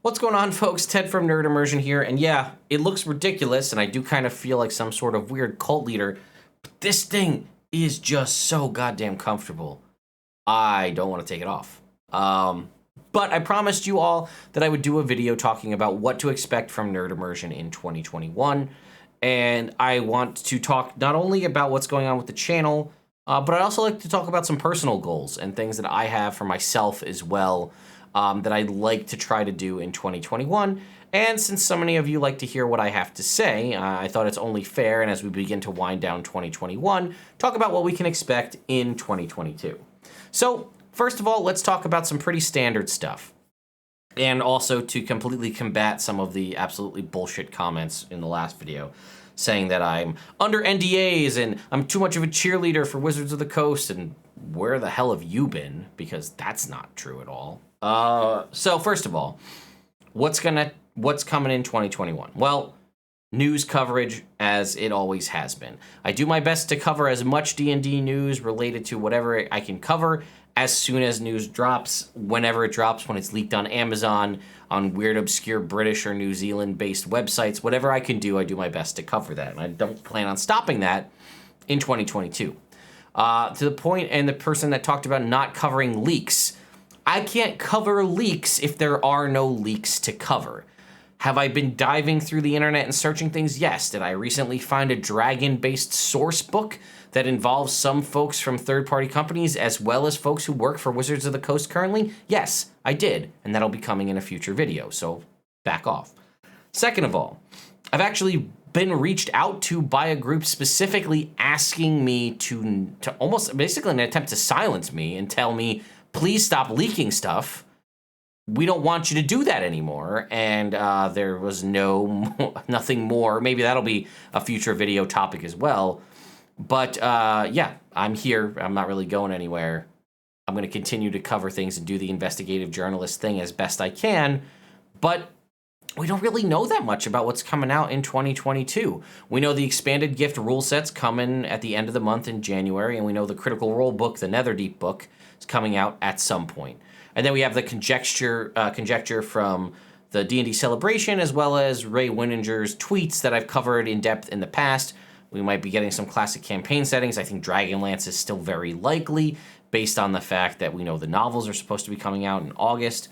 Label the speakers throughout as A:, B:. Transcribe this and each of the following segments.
A: What's going on, folks? Ted from Nerd Immersion here, and yeah, it looks ridiculous, and I do kind of feel like some sort of weird cult leader, but this thing is just so goddamn comfortable. I don't want to take it off. But I promised you all that I would do a video talking about what to expect from Nerd Immersion in 2021, and I want to talk not only about what's going on with the channel, but I'd also like to talk about some personal goals and things that I have for myself as well, that I'd like to try to do in 2021. And since so many of you like to hear what I have to say, I thought it's only fair, and as we begin to wind down 2021, talk about what we can expect in 2022. So, first of all, let's talk about some pretty standard stuff. And also to completely combat some of the absolutely bullshit comments in the last video, saying that I'm under NDAs and I'm too much of a cheerleader for Wizards of the Coast, and where the hell have you been? Because that's not true at all. So first of all, what's coming in 2021? Well, news coverage as it always has been. I do my best to cover as much D&D news related to whatever I can cover as soon as news drops, whenever it drops, when it's leaked on Amazon, on weird, obscure British or New Zealand-based websites. Whatever I can do, I do my best to cover that. And I don't plan on stopping that in 2022. To the point, and the person that talked about not covering leaks, I can't cover leaks if there are no leaks to cover. Have I been diving through the internet and searching things? Yes. Did I recently find a dragon-based source book that involves some folks from third-party companies as well as folks who work for Wizards of the Coast currently? Yes, I did, and that'll be coming in a future video, so back off. Second of all, I've actually been reached out to by a group specifically asking me to almost basically an attempt to silence me and tell me, please stop leaking stuff. We don't want you to do that anymore. And there was nothing more. Maybe that'll be a future video topic as well. But yeah, I'm here. I'm not really going anywhere. I'm going to continue to cover things and do the investigative journalist thing as best I can. But we don't really know that much about what's coming out in 2022. We know the expanded gift rule set's coming at the end of the month in January, and we know the Critical Role book, the Netherdeep book, is coming out at some point. And then we have the conjecture from the D&D Celebration, as well as Ray Winninger's tweets that I've covered in depth in the past. We might be getting some classic campaign settings. I think Dragonlance is still very likely, based on the fact that we know the novels are supposed to be coming out in August.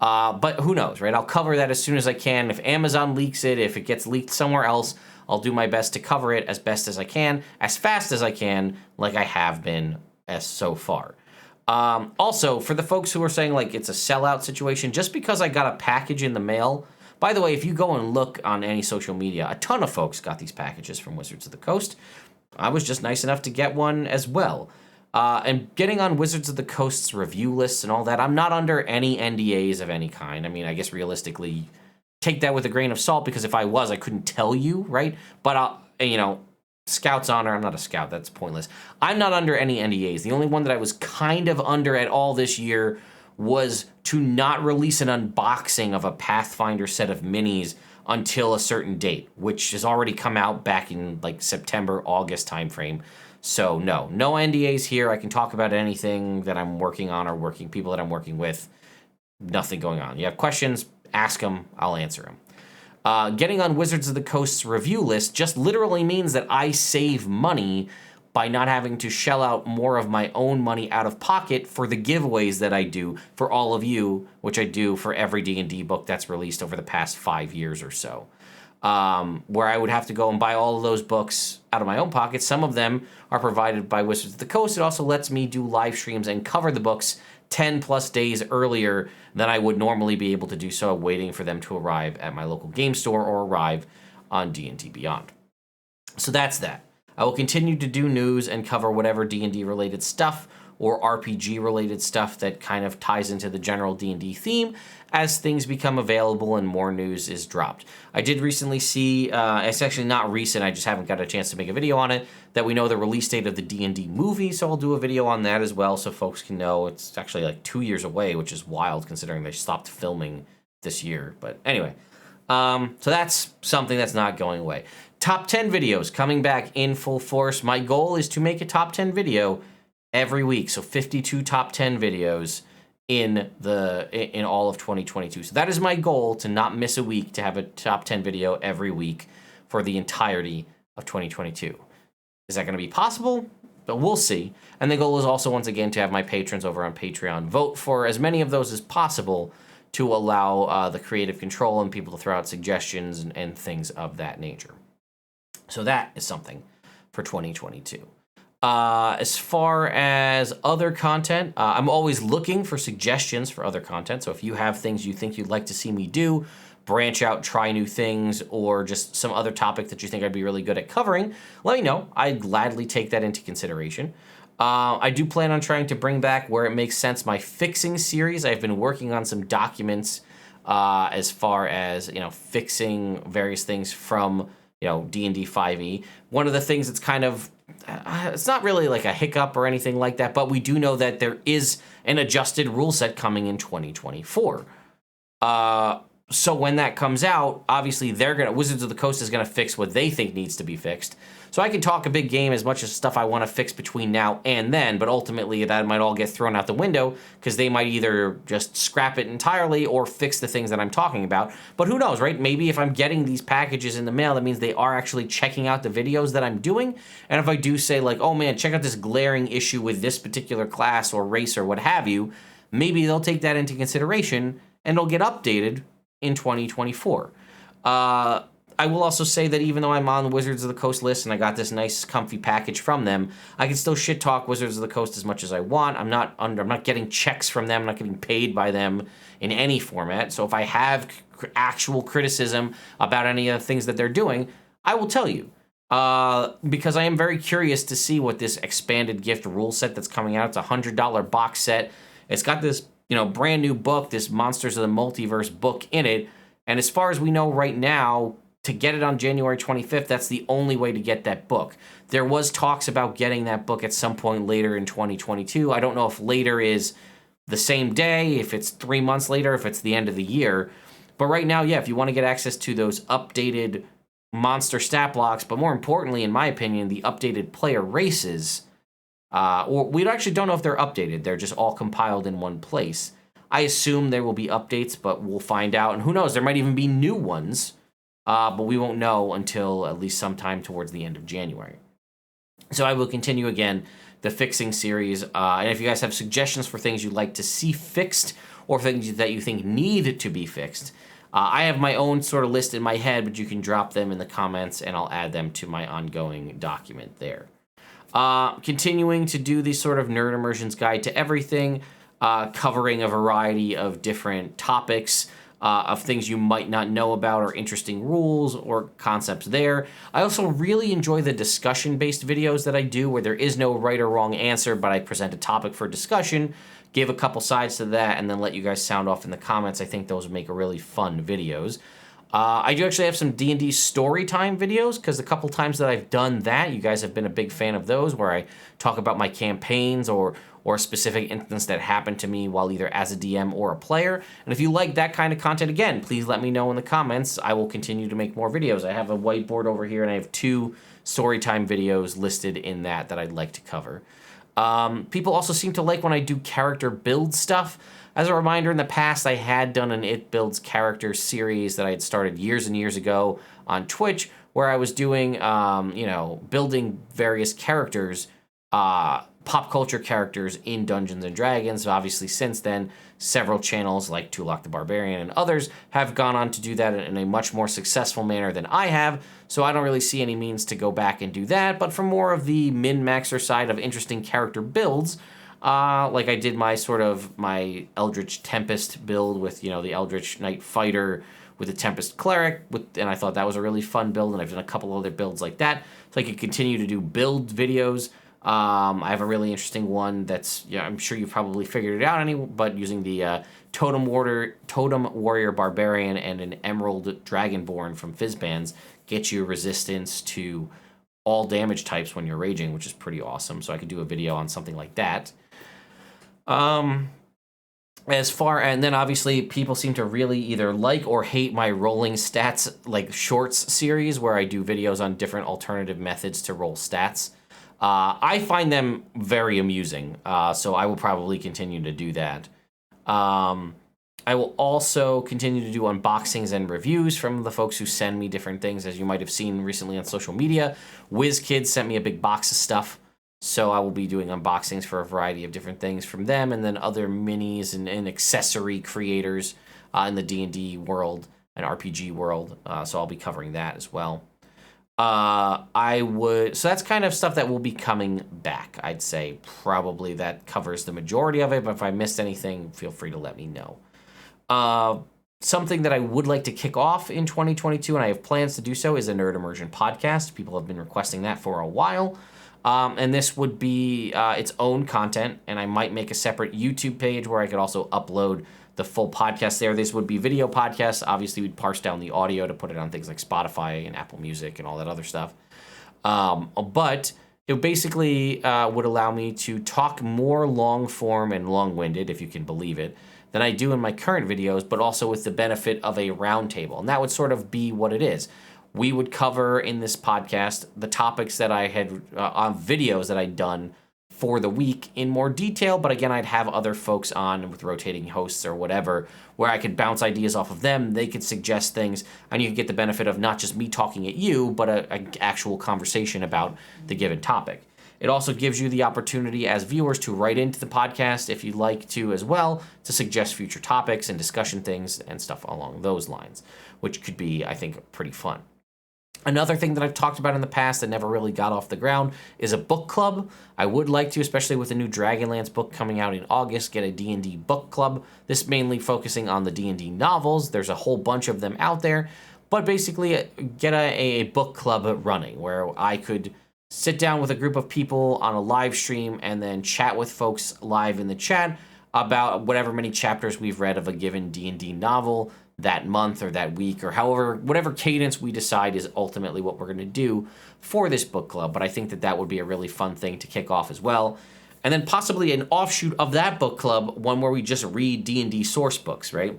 A: But who knows, right? I'll cover that as soon as I can. If Amazon leaks it, if it gets leaked somewhere else, I'll do my best to cover it as best as I can, as fast as I can, like I have been as so far. Also, for the folks who are saying like it's a sellout situation, just because I got a package in the mail. By the way, if you go and look on any social media, a ton of folks got these packages from Wizards of the Coast. I was just nice enough to get one as well. And getting on Wizards of the Coast's review lists and all that, I'm not under any NDAs of any kind. I mean, I guess realistically, take that with a grain of salt, because if I was, I couldn't tell you, right? But, Scout's honor, I'm not a scout, that's pointless. I'm not under any NDAs. The only one that I was kind of under at all this year was to not release an unboxing of a Pathfinder set of minis until a certain date, which has already come out back in like September, August timeframe. So no NDAs here. I can talk about anything that I'm working on or people that I'm working with. Nothing going on. You have questions, ask them, I'll answer them. Getting on Wizards of the Coast's review list just literally means that I save money by not having to shell out more of my own money out of pocket for the giveaways that I do for all of you, which I do for every D&D book that's released over the past 5 years or so. Where I would have to go and buy all of those books out of my own pocket. Some of them are provided by Wizards of the Coast. It also lets me do live streams and cover the books 10 plus days earlier than I would normally be able to do so, waiting for them to arrive at my local game store or arrive on D&D Beyond. So that's that. I will continue to do news and cover whatever D&D related stuff or RPG related stuff that kind of ties into the general D&D theme as things become available and more news is dropped. I did recently see, it's actually not recent, I just haven't got a chance to make a video on it, that we know the release date of the D&D movie, so I'll do a video on that as well so folks can know. It's actually like 2 years away, which is wild considering they stopped filming this year. But anyway, so that's something that's not going away. Top 10 videos coming back in full force. My goal is to make a top 10 video every week, so 52 top 10 videos in all of 2022. So that is my goal, to not miss a week, to have a top 10 video every week for the entirety of 2022. Is that going to be possible? But we'll see. And the goal is also, once again, to have my patrons over on Patreon vote for as many of those as possible to allow the creative control and people to throw out suggestions and things of that nature. So that is something for 2022. As far as other content, I'm always looking for suggestions for other content. So if you have things you think you'd like to see me do, branch out, try new things, or just some other topic that you think I'd be really good at covering, let me know. I'd gladly take that into consideration. I do plan on trying to bring back, where it makes sense, my fixing series. I've been working on some documents as far as, fixing various things from, D&D 5e. One of the things that's kind of, it's not really like a hiccup or anything like that, but we do know that there is an adjusted rule set coming in 2024. So when that comes out, obviously Wizards of the Coast is gonna fix what they think needs to be fixed. So I can talk a big game as much as stuff I want to fix between now and then, but ultimately that might all get thrown out the window because they might either just scrap it entirely or fix the things that I'm talking about. But who knows, right? Maybe if I'm getting these packages in the mail, that means they are actually checking out the videos that I'm doing. And if I do say like, oh man, check out this glaring issue with this particular class or race or what have you, maybe they'll take that into consideration and it'll get updated in 2024. I will also say that even though I'm on the Wizards of the Coast list and I got this nice comfy package from them, I can still shit talk Wizards of the Coast as much as I want. I'm not getting checks from them. I'm not getting paid by them in any format. So if I have actual criticism about any of the things that they're doing, I will tell you. Because I am very curious to see what this expanded gift rule set that's coming out. It's a $100 box set. It's got this, brand new book, this Monsters of the Multiverse book in it. And as far as we know right now, to get it on January 25th, that's the only way to get that book. There was talks about getting that book at some point later in 2022. I don't know if later is the same day, if it's 3 months later, if it's the end of the year. But right now, yeah, if you want to get access to those updated monster stat blocks, but more importantly, in my opinion, the updated player races, or we actually don't know if they're updated. They're just all compiled in one place. I assume there will be updates, but we'll find out. And who knows, there might even be new ones. But we won't know until at least sometime towards the end of January. So I will continue again the fixing series. And if you guys have suggestions for things you'd like to see fixed or things that you think need to be fixed, I have my own sort of list in my head, but you can drop them in the comments and I'll add them to my ongoing document there. Continuing to do the sort of Nerd Immersion's Guide to Everything, covering a variety of different topics, of things you might not know about or interesting rules or concepts there. I also really enjoy the discussion-based videos that I do where there is no right or wrong answer, but I present a topic for discussion, give a couple sides to that, and then let you guys sound off in the comments. I think those make really fun videos. I do actually have some D&D story time videos because a couple times that I've done that, you guys have been a big fan of those where I talk about my campaigns or a specific instance that happened to me while either as a DM or a player. And if you like that kind of content, again, please let me know in the comments. I will continue to make more videos. I have a whiteboard over here and I have 2 storytime videos listed in that I'd like to cover. People also seem to like when I do character build stuff. As a reminder, in the past, I had done an It Builds Character series that I had started years and years ago on Twitch, where I was doing, building various characters, pop culture characters in Dungeons & Dragons. Obviously, since then, several channels like Tulak the Barbarian and others have gone on to do that in a much more successful manner than I have, so I don't really see any means to go back and do that. But for more of the min-maxer side of interesting character builds, like I did my Eldritch Tempest build with, the Eldritch Knight Fighter with the Tempest Cleric, and I thought that was a really fun build, and I've done a couple other builds like that, so I could continue to do build videos. I have a really interesting one that's, I'm sure you've probably figured it out, but using the Totem Warrior Barbarian and an Emerald Dragonborn from Fizzbands gets you resistance to all damage types when you're raging, which is pretty awesome, so I could do a video on something like that. And then obviously people seem to really either like or hate my rolling stats, like shorts series, where I do videos on different alternative methods to roll stats. I find them very amusing, so I will probably continue to do that. I will also continue to do unboxings and reviews from the folks who send me different things, as you might have seen recently on social media. WizKids sent me a big box of stuff, so I will be doing unboxings for a variety of different things from them, and then other minis and accessory creators in the D&D world and RPG world, so I'll be covering that as well. So that's kind of stuff that will be coming back. I'd say probably that covers the majority of it, but if I missed anything, feel free to let me know. Something that I would like to kick off in 2022, and I have plans to do so, is a Nerd Immersion podcast. People have been requesting that for a while. And this would be its own content, and I might make a separate YouTube page where I could also upload the full podcast there. This would be video podcasts. Obviously, we'd parse down the audio to put it on things like Spotify and Apple Music and all that other stuff. But it basically would allow me to talk more long form and long-winded, if you can believe it, than I do in my current videos, but also with the benefit of a roundtable. And that would sort of be what it is. We would cover in this podcast the topics that I had on videos that I'd done for the week in more detail, but again, I'd have other folks on with rotating hosts or whatever, where I could bounce ideas off of them, they could suggest things, and you could get the benefit of not just me talking at you, but an actual conversation about the given topic. It also gives you the opportunity as viewers to write into the podcast if you'd like to as well, to suggest future topics and discussion things and stuff along those lines, which could be, I think, pretty fun. Another thing that I've talked about in the past that never really got off the ground is a book club. I would like to, especially with the new Dragonlance book coming out in August, get a D&D book club. This mainly focusing on the D&D novels. There's a whole bunch of them out there. But basically get a book club running where I could sit down with a group of people on a live stream and then chat with folks live in the chat about whatever many chapters we've read of a given D&D novel that month or that week, or however, whatever cadence we decide is ultimately what we're going to do for this book club. But I think that would be a really fun thing to kick off as well. And then possibly an offshoot of that book club, one where we just read D&D source books, right?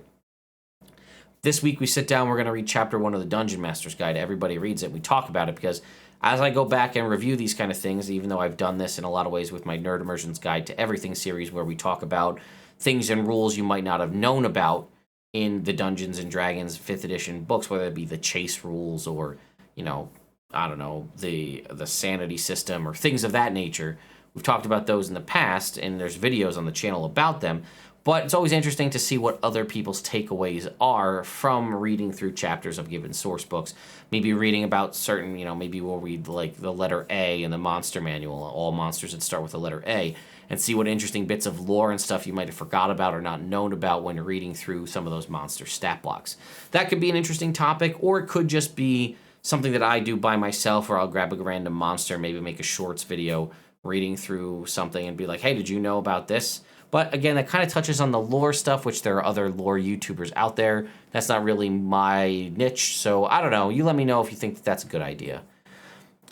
A: This week we sit down, we're going to read chapter 1 of the Dungeon Master's Guide. Everybody reads it. We talk about it because as I go back and review these kind of things, even though I've done this in a lot of ways with my Nerd Immersion's Guide to Everything series, where we talk about things and rules you might not have known about in the Dungeons and Dragons 5th edition books, whether it be the chase rules or, I don't know, the sanity system or things of that nature. We've talked about those in the past, and there's videos on the channel about them. But it's always interesting to see what other people's takeaways are from reading through chapters of given source books. Maybe reading about certain, maybe we'll read like the letter A in the monster manual, all monsters that start with the letter A, and see what interesting bits of lore and stuff you might have forgot about or not known about when reading through some of those monster stat blocks. That could be an interesting topic, or it could just be something that I do by myself, or I'll grab a random monster, maybe make a shorts video reading through something and be like, hey, did you know about this? But again, that kind of touches on the lore stuff, which there are other lore YouTubers out there. That's not really my niche, so I don't know. You let me know if you think that's a good idea.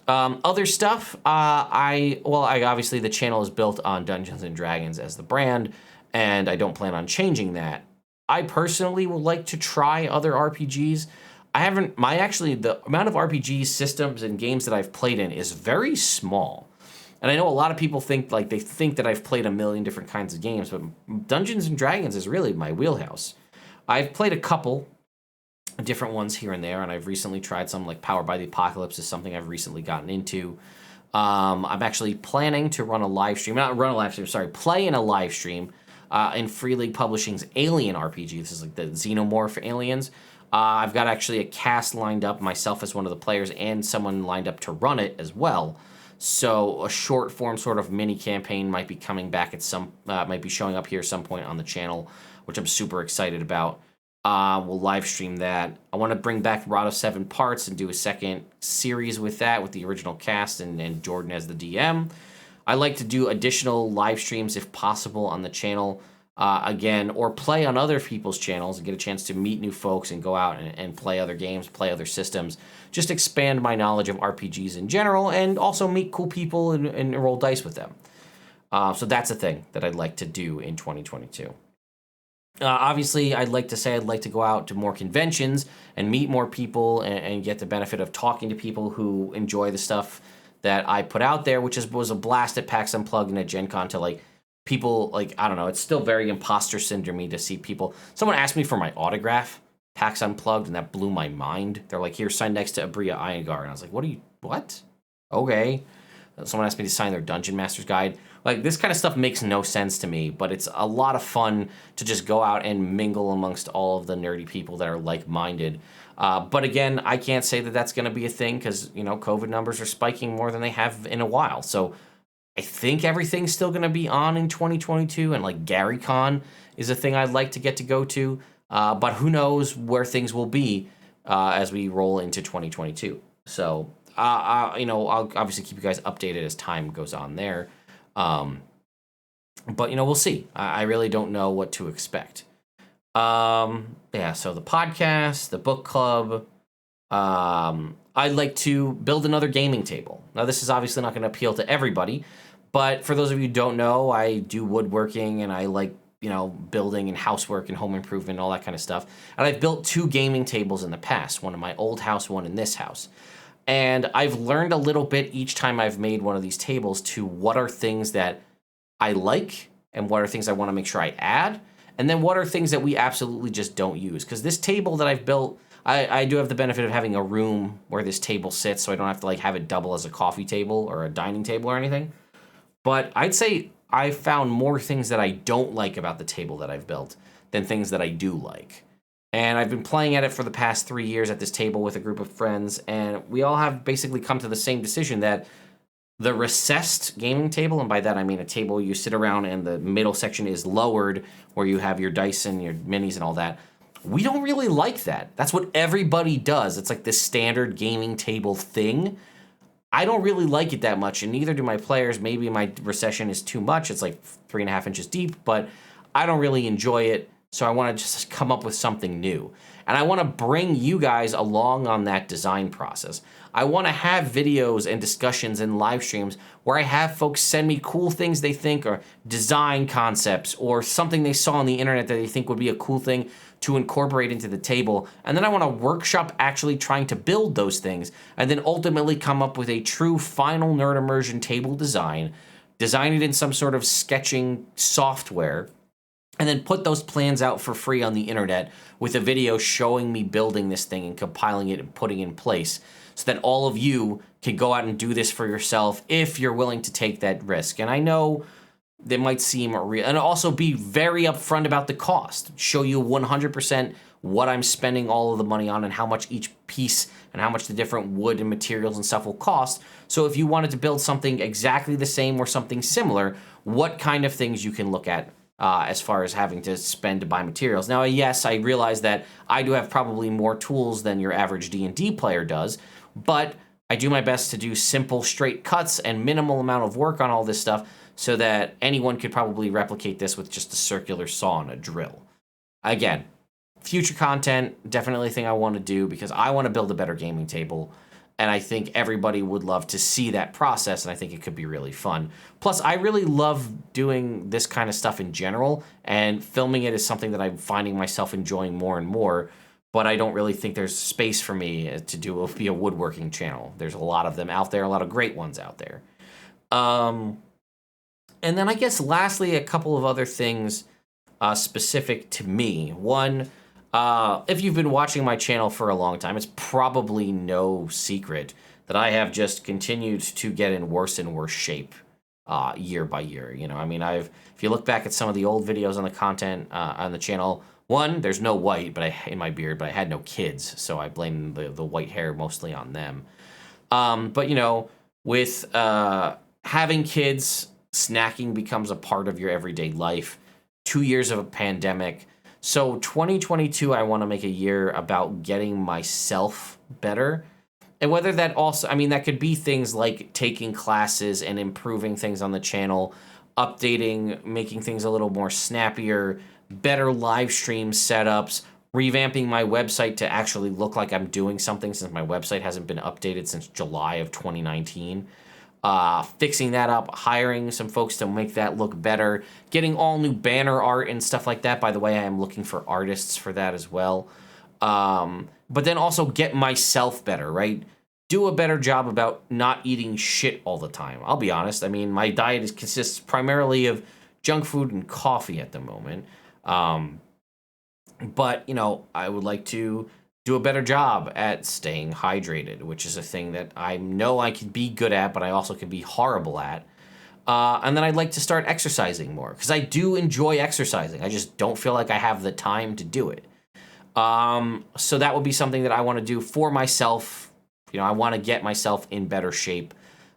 A: Other stuff, I obviously the channel is built on Dungeons and Dragons as the brand, and I don't plan on changing that. I personally would like to try other RPGs. The amount of RPG systems and games that I've played in is very small. And I know a lot of people think that I've played a million different kinds of games, but Dungeons and Dragons is really my wheelhouse. I've played a couple different ones here and there, and I've recently tried some, like Powered by the Apocalypse is something I've recently gotten into. I'm actually planning to play in a live stream in Free League Publishing's Alien RPG. This is like the Xenomorph aliens. I've got actually a cast lined up, myself as one of the players, and someone lined up to run it as well. So a short form sort of mini campaign might be coming back might be showing up here at some point on the channel, which I'm super excited about. We'll live stream that. I want to bring back Rod of Seven Parts and do a second series with that, with the original cast and Jordan as the DM. I like to do additional live streams if possible on the channel again, or play on other people's channels and get a chance to meet new folks and go out and play other games, play other systems. Just expand my knowledge of RPGs in general, and also meet cool people and roll dice with them. So that's a thing that I'd like to do in 2022. Obviously, I'd like to go out to more conventions and meet more people and get the benefit of talking to people who enjoy the stuff that I put out there, which was a blast at PAX Unplugged and at Gen Con to people, like, I don't know, it's still very imposter syndrome to see people. Someone asked me for my autograph, PAX Unplugged, and that blew my mind. They're like, here, sign next to Abria Iyengar. And I was like, what? Okay. Someone asked me to sign their Dungeon Master's Guide. Like, this kind of stuff makes no sense to me, but it's a lot of fun to just go out and mingle amongst all of the nerdy people that are like-minded. But again, I can't say that that's going to be a thing because, COVID numbers are spiking more than they have in a while. So I think everything's still going to be on in 2022, and like GaryCon is a thing I'd like to get to go to. But who knows where things will be as we roll into 2022. So, I'll obviously keep you guys updated as time goes on there. But, we'll see. I really don't know what to expect. Yeah, so the podcast, the book club, I'd like to build another gaming table. Now, this is obviously not going to appeal to everybody, but for those of you who don't know, I do woodworking and I like, building and housework and home improvement and all that kind of stuff. And I've built 2 gaming tables in the past, one in my old house, one in this house. And I've learned a little bit each time I've made one of these tables to what are things that I like and what are things I want to make sure I add. And then what are things that we absolutely just don't use? Because this table that I've built, I do have the benefit of having a room where this table sits, so I don't have to like have it double as a coffee table or a dining table or anything. But I'd say I've found more things that I don't like about the table that I've built than things that I do like. And I've been playing at it for the past 3 years at this table with a group of friends, and we all have basically come to the same decision that the recessed gaming table, and by that I mean a table you sit around and the middle section is lowered where you have your dice and your minis and all that, we don't really like that. That's what everybody does. It's like this standard gaming table thing. I don't really like it that much, and neither do my players. Maybe my recession is too much. It's like 3.5 inches deep, but I don't really enjoy it, so I want to just come up with something new. And I want to bring you guys along on that design process. I want to have videos and discussions and live streams where I have folks send me cool things they think are design concepts or something they saw on the internet that they think would be a cool thing to incorporate into the table. And then I want to workshop actually trying to build those things and then ultimately come up with a true final Nerd Immersion table design it in some sort of sketching software, and then put those plans out for free on the internet with a video showing me building this thing and compiling it and putting it in place so that all of you can go out and do this for yourself if you're willing to take that risk. And I know they might seem real, and also be very upfront about the cost. Show you 100% what I'm spending all of the money on and how much each piece and how much the different wood and materials and stuff will cost. So if you wanted to build something exactly the same or something similar, what kind of things you can look at as far as having to spend to buy materials. Now, yes, I realize that I do have probably more tools than your average D&D player does, but I do my best to do simple, straight cuts and minimal amount of work on all this stuff so that anyone could probably replicate this with just a circular saw and a drill. Again, future content, definitely a thing I want to do because I want to build a better gaming table. And I think everybody would love to see that process, and I think it could be really fun. Plus, I really love doing this kind of stuff in general, and filming it is something that I'm finding myself enjoying more and more, but I don't really think there's space for me to be a woodworking channel. There's a lot of them out there, a lot of great ones out there. And then I guess lastly, a couple of other things specific to me. One, if you've been watching my channel for a long time, it's probably no secret that I have just continued to get in worse and worse shape year by year. If you look back at some of the old videos on the content on the channel, one, there's no white in my beard, but I had no kids, so I blame the white hair mostly on them. But with having kids, snacking becomes a part of your everyday life. 2 years of a pandemic. So 2022, I want to make a year about getting myself better. And whether that also, that could be things like taking classes and improving things on the channel, updating, making things a little more snappier, better live stream setups, revamping my website to actually look like I'm doing something since my website hasn't been updated since July of 2019. Fixing that up, hiring some folks to make that look better, getting all new banner art and stuff like that. By the way, I am looking for artists for that as well. But then also get myself better, right? Do a better job about not eating shit all the time. I'll be honest. My diet consists primarily of junk food and coffee at the moment. But, I would like to do a better job at staying hydrated, which is a thing that I know I can be good at, but I also can be horrible at. And then I'd like to start exercising more because I do enjoy exercising. I just don't feel like I have the time to do it. So that would be something that I want to do for myself. I want to get myself in better shape.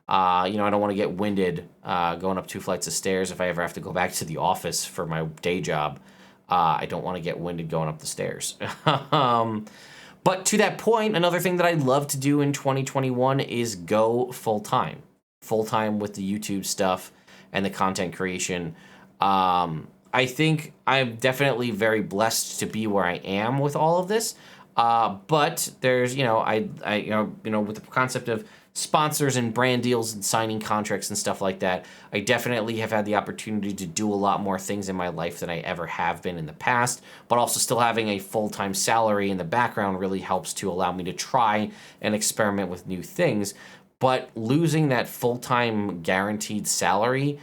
A: I don't want to get winded going up 2 flights of stairs if I ever have to go back to the office for my day job. I don't want to get winded going up the stairs. But to that point, another thing that I'd love to do in 2021 is go full-time. Full-time with the YouTube stuff and the content creation. I think I'm definitely very blessed to be where I am with all of this. But there's, with the concept of sponsors and brand deals and signing contracts and stuff like that, I definitely have had the opportunity to do a lot more things in my life than I ever have been in the past, but also still having a full-time salary in the background really helps to allow me to try and experiment with new things. But losing that full-time guaranteed salary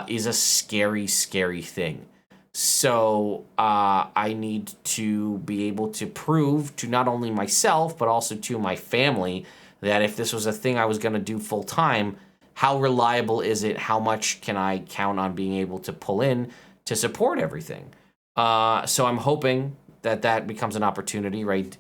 A: is a scary, scary thing. So I need to be able to prove to not only myself, but also to my family that if this was a thing I was going to do full time, how reliable is it? How much can I count on being able to pull in to support everything? So I'm hoping that becomes an opportunity, right?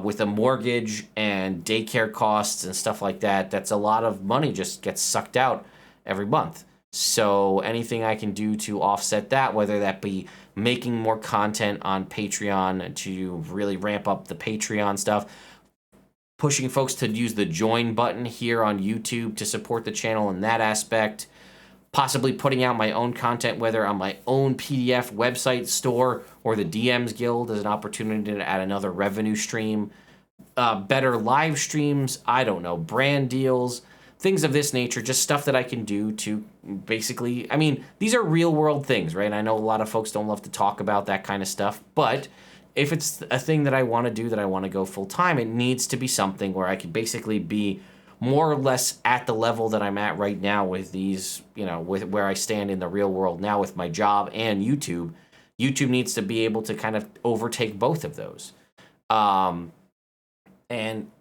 A: With a mortgage and daycare costs and stuff like that, that's a lot of money just gets sucked out every month. So anything I can do to offset that, whether that be making more content on Patreon to really ramp up the Patreon stuff, pushing folks to use the join button here on YouTube to support the channel in that aspect, possibly putting out my own content, whether on my own PDF website store or the DMs Guild as an opportunity to add another revenue stream, better live streams, I don't know, brand deals, things of this nature, just stuff that I can do to basically, these are real world things, right? I know a lot of folks don't love to talk about that kind of stuff, but if it's a thing that I want to do, that I want to go full time, it needs to be something where I can basically be more or less at the level that I'm at right now with these, with where I stand in the real world now with my job and YouTube. YouTube needs to be able to kind of overtake both of those. And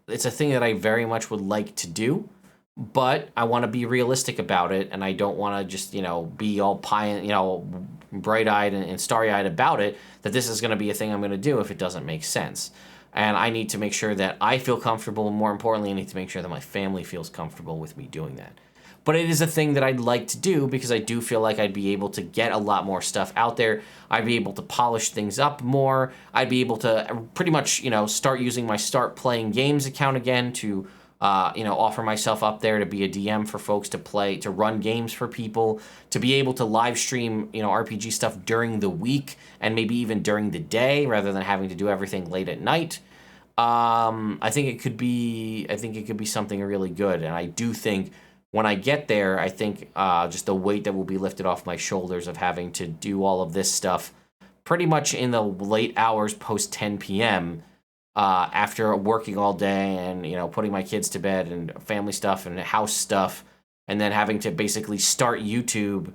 A: it's a thing that I very much would like to do, but I want to be realistic about it, and I don't want to just, be all bright-eyed and starry-eyed about it, that this is going to be a thing I'm going to do if it doesn't make sense. And I need to make sure that I feel comfortable, and more importantly, I need to make sure that my family feels comfortable with me doing that. But it is a thing that I'd like to do because I do feel like I'd be able to get a lot more stuff out there. I'd be able to polish things up more. I'd be able to pretty much, start using my Start Playing Games account again to offer myself up there to be a DM for folks to play, to run games for people, to be able to live stream, RPG stuff during the week and maybe even during the day rather than having to do everything late at night. I think it could be something really good. And I do think when I get there, I think just the weight that will be lifted off my shoulders of having to do all of this stuff pretty much in the late hours post 10 p.m., after working all day and, putting my kids to bed and family stuff and house stuff, and then having to basically start YouTube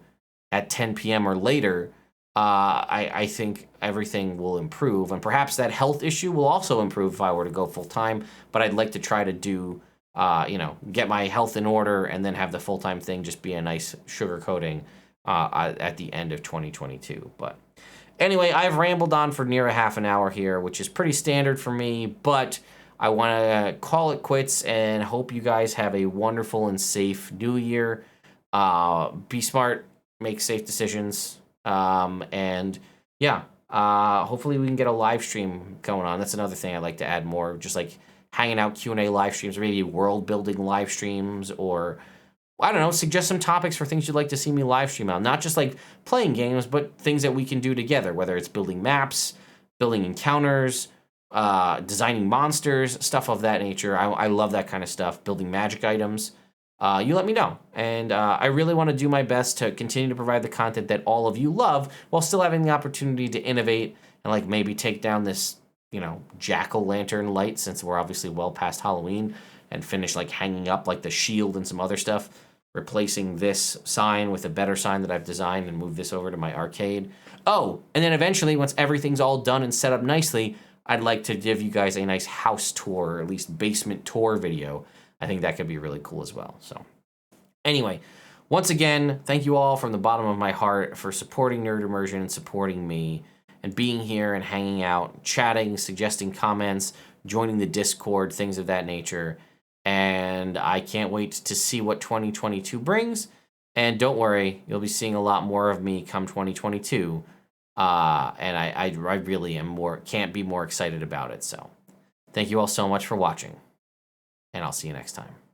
A: at 10 p.m. or later, I think everything will improve. And perhaps that health issue will also improve if I were to go full time, but I'd like to try to do, get my health in order and then have the full-time thing just be a nice sugar coating at the end of 2022. But anyway, I've rambled on for near a half an hour here, which is pretty standard for me, but I want to call it quits and hope you guys have a wonderful and safe new year. Be smart, make safe decisions, and yeah, hopefully we can get a live stream going on. That's another thing I'd like to add more, just like hanging out Q&A live streams, or maybe world-building live streams, or I don't know, suggest some topics for things you'd like to see me live stream on. Not just like playing games, but things that we can do together, whether it's building maps, building encounters, designing monsters, stuff of that nature. I love that kind of stuff, building magic items. You let me know. And I really want to do my best to continue to provide the content that all of you love while still having the opportunity to innovate and like maybe take down this, jack-o'-lantern light, since we're obviously well past Halloween, and finish like hanging up like the shield and some other stuff replacing this sign with a better sign that I've designed and move this over to my arcade. Oh, and then eventually, once everything's all done and set up nicely, I'd like to give you guys a nice house tour, or at least basement tour video. I think that could be really cool as well. So anyway, once again, thank you all from the bottom of my heart for supporting Nerd Immersion and supporting me and being here and hanging out, chatting, suggesting comments, joining the Discord, things of that nature. And I can't wait to see what 2022 brings. And don't worry, you'll be seeing a lot more of me come 2022. And I really can't be more excited about it. So thank you all so much for watching, and I'll see you next time.